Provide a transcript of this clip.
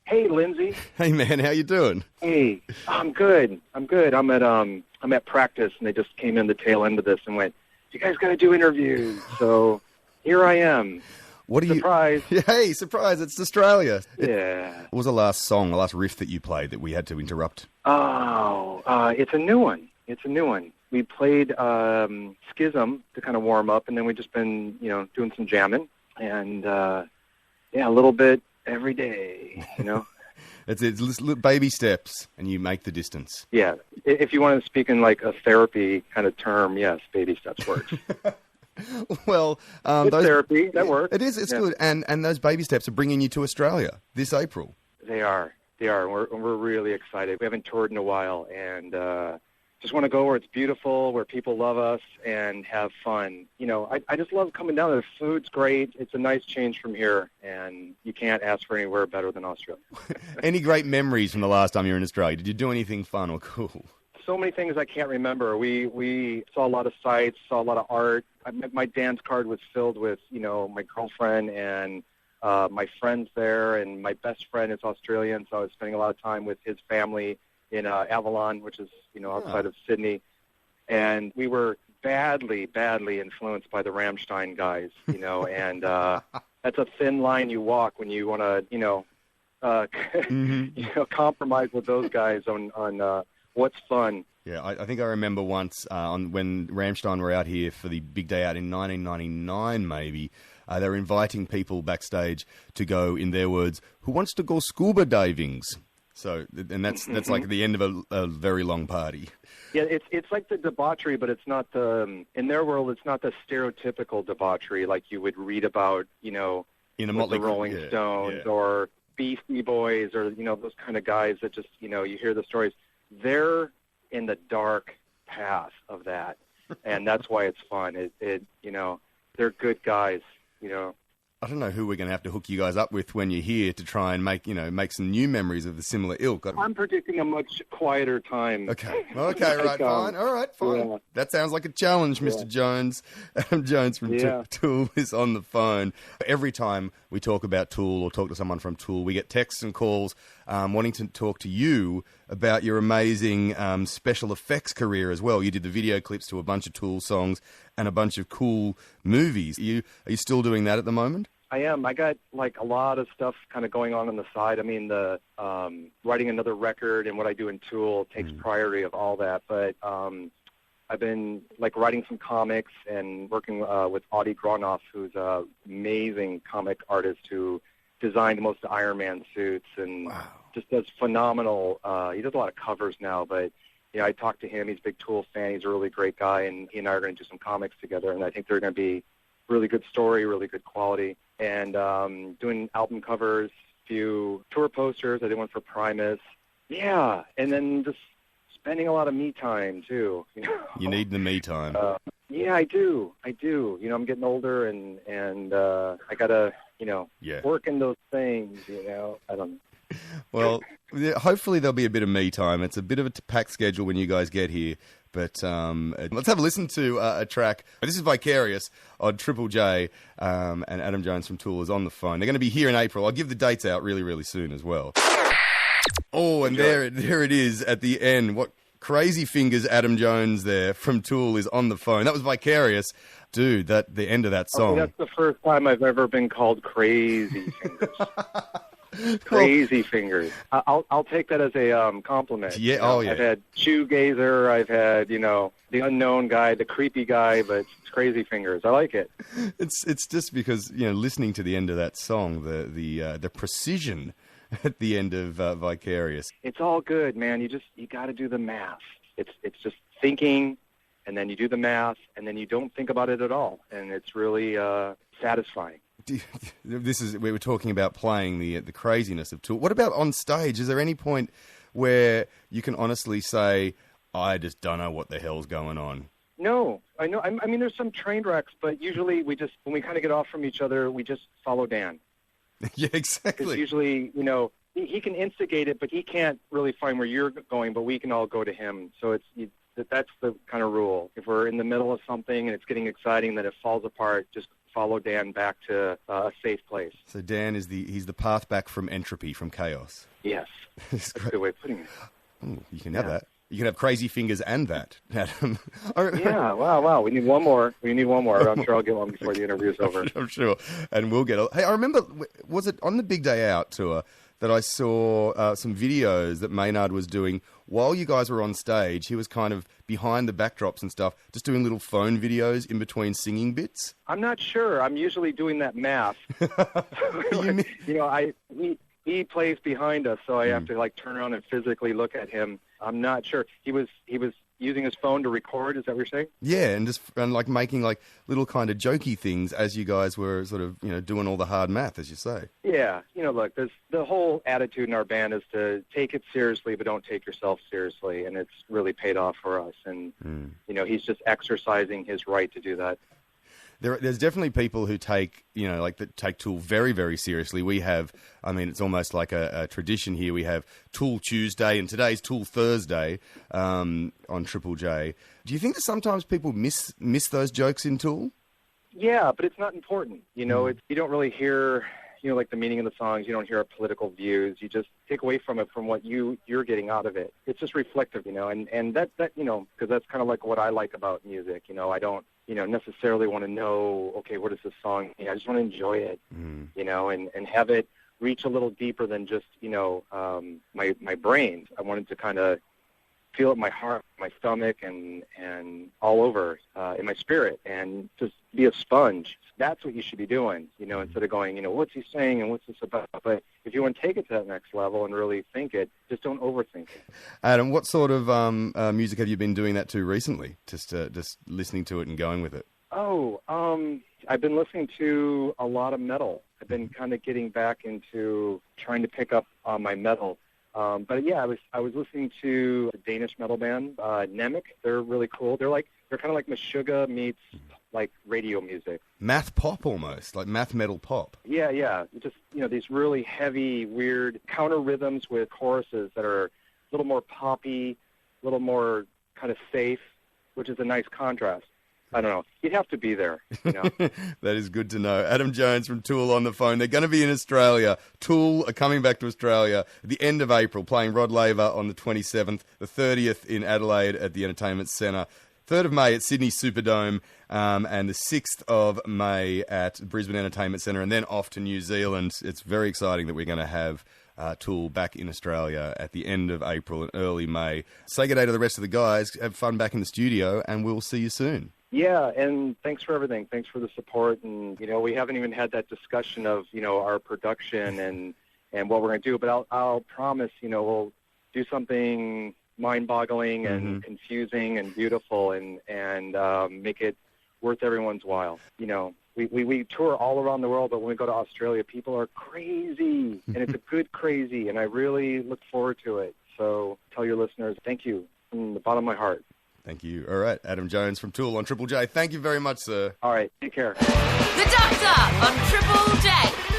Hey, Lindsay. Hey, man, how you doing? Hey, I'm good. I'm at practice, and they just came in the tail end of this and went, "You guys got to do interviews." So here I am. What Surprise. Hey, surprise, it's Australia. Yeah. What was the last riff that you played that we had to interrupt? Oh, it's a new one. We played Schism to kind of warm up, and then we've just been, doing some jamming, and a little bit every day, It's little baby steps, and you make the distance. Yeah. If you want to speak in like a therapy kind of term, yes, baby steps works. Well, those therapy, that works. It is. It's good. And those baby steps are bringing you to Australia this April. They are. We're really excited. We haven't toured in a while, and just want to go where it's beautiful, where people love us, and have fun. I just love coming down there. The food's great. It's a nice change from here, and you can't ask for anywhere better than Australia. Any great memories from the last time you were in Australia? Did you do anything fun or cool? So many things I can't remember. We saw a lot of sights, saw a lot of art. My dance card was filled with, my girlfriend and my friends there, and my best friend is Australian, so I was spending a lot of time with his family in Avalon, which is, outside of Sydney. And we were badly influenced by the Rammstein guys, and that's a thin line you walk when you want to, compromise with those guys on what's fun. Yeah, I think I remember once when Rammstein were out here for the big day out in 1999, maybe, they were inviting people backstage to go, in their words, who wants to go scuba divings. So, and that's like the end of a very long party. Yeah, it's like the debauchery, but it's not in their world, it's not the stereotypical debauchery like you would read about, in a with the Rolling Stones or Beastie Boys or, those kind of guys that just, you hear the stories. They're in the dark path of that, and that's why it's fun. They're good guys, I don't know who we're going to have to hook you guys up with when you're here to try and make some new memories of the similar ilk. I'm predicting a much quieter time. Okay, right, fine. All right, fine. Yeah. That sounds like a challenge, Mr. Yeah. Adam Jones from Tool is on the phone. Every time we talk about Tool or talk to someone from Tool, we get texts and calls wanting to talk to you about your amazing special effects career as well. You did the video clips to a bunch of Tool songs and a bunch of cool movies. Are you still doing that at the moment? I am. I got a lot of stuff kind of going on the side. I mean, the writing another record and what I do in Tool takes priority of all that. But I've been writing some comics and working with Audie Gronoff, who's an amazing comic artist who designed most of the Iron Man suits and just does phenomenal. He does a lot of covers now, but I talked to him. He's a big Tool fan. He's a really great guy, and he and I are going to do some comics together, and I think they're going to be really good story, really good quality. And doing album covers, a few tour posters. I did one for Primus. Yeah, and then just spending a lot of me time, too. You need the me time. Yeah, I do. I'm getting older, and I got to, work in those things, I don't know. Well, hopefully there'll be a bit of me time. It's a bit of a packed schedule when you guys get here. But let's have a listen to a track. This is Vicarious on Triple J, and Adam Jones from Tool is on the phone. They're going to be here in April. I'll give the dates out really, really soon as well. Oh, and there it is at the end. What crazy fingers Adam Jones there from Tool is on the phone. That was Vicarious. Dude, the end of that song. That's the first time I've ever been called Crazy Fingers. Crazy fingers. I'll take that as a compliment. Yeah. I've had shoegazer. I've had the unknown guy, the creepy guy, but it's Crazy Fingers. I like it. It's just because listening to the end of that song, the precision at the end of Vicarious. It's all good, man. You got to do the math. It's just thinking, and then you do the math, and then you don't think about it at all, and it's really satisfying. We were talking about playing the craziness of Tool. What about on stage? Is there any point where you can honestly say, I just don't know what the hell's going on? No, I know. I mean, there's some train wrecks, but usually when we kind of get off from each other, we just follow Dan. Yeah, exactly. It's usually, he can instigate it, but he can't really find where you're going, but we can all go to him. So that's the kind of rule. If we're in the middle of something and it's getting exciting, then it falls apart, just follow Dan back to a safe place. So Dan is he's the path back from entropy, from chaos. Yes, that's a good way of putting it. Ooh, you can have that. You can have crazy fingers and that, Adam. Yeah, wow. We need one more. I'm sure I'll get one before the interview's over. I'm sure. And we'll get... Hey, I remember, was it on the Big Day Out tour that I saw some videos that Maynard was doing while you guys were on stage? He was kind of behind the backdrops and stuff, just doing little phone videos in between singing bits. I'm not sure. I'm usually doing that math. He plays behind us, so I have to like turn around and physically look at him. I'm not sure. He was using his phone to record. Is that what you're saying? Yeah, and like making like little kind of jokey things as you guys were sort of doing all the hard math, as you say. Yeah, look, the whole attitude in our band is to take it seriously, but don't take yourself seriously, and it's really paid off for us. And he's just exercising his right to do that. There's definitely people who take Tool very, very seriously. We have, it's almost like a tradition here. We have Tool Tuesday, and today's Tool Thursday on Triple J. Do you think that sometimes people miss those jokes in Tool? Yeah, but it's not important. You don't really hear, like the meaning of the songs. You don't hear our political views. You just take away from it from what you're getting out of it. It's just reflective, and that because that's kind of like what I like about music. I don't necessarily want to know, okay, what is this song? I just want to enjoy it, and have it reach a little deeper than just, my brain. I wanted to kind of feel it in my heart, my stomach, and all over in my spirit, and just be a sponge. That's what you should be doing, instead of going, what's he saying and what's this about? But if you want to take it to that next level and really think it, just don't overthink it. Adam, what sort of music have you been doing that to recently? Just listening to it and going with it? Oh, I've been listening to a lot of metal. I've been kind of getting back into trying to pick up on my metal. But yeah, I was listening to a Danish metal band, Nemec. They're really cool. They're kind of like Meshuggah meets like radio music. Math pop almost, like math metal pop. Yeah. Just, these really heavy, weird counter rhythms with choruses that are a little more poppy, a little more kind of safe, which is a nice contrast. I don't know. You'd have to be there. That is good to know. Adam Jones from Tool on the phone. They're going to be in Australia. Tool are coming back to Australia at the end of April, playing Rod Laver on the 27th, the 30th in Adelaide at the Entertainment Centre, 3rd of May at Sydney Superdome, and the 6th of May at Brisbane Entertainment Centre, and then off to New Zealand. It's very exciting that we're going to have Tool back in Australia at the end of April and early May. Say good day to the rest of the guys. Have fun back in the studio, and we'll see you soon. Yeah, and thanks for everything. Thanks for the support. And, we haven't even had that discussion of, our production and what we're going to do. But I'll promise, we'll do something mind-boggling and confusing and beautiful and make it worth everyone's while. We tour all around the world, but when we go to Australia, people are crazy, and it's a good crazy, and I really look forward to it. So tell your listeners, thank you from the bottom of my heart. Thank you. All right, Adam Jones from Tool on Triple J. Thank you very much, sir. All right, take care. The Doctor on Triple J.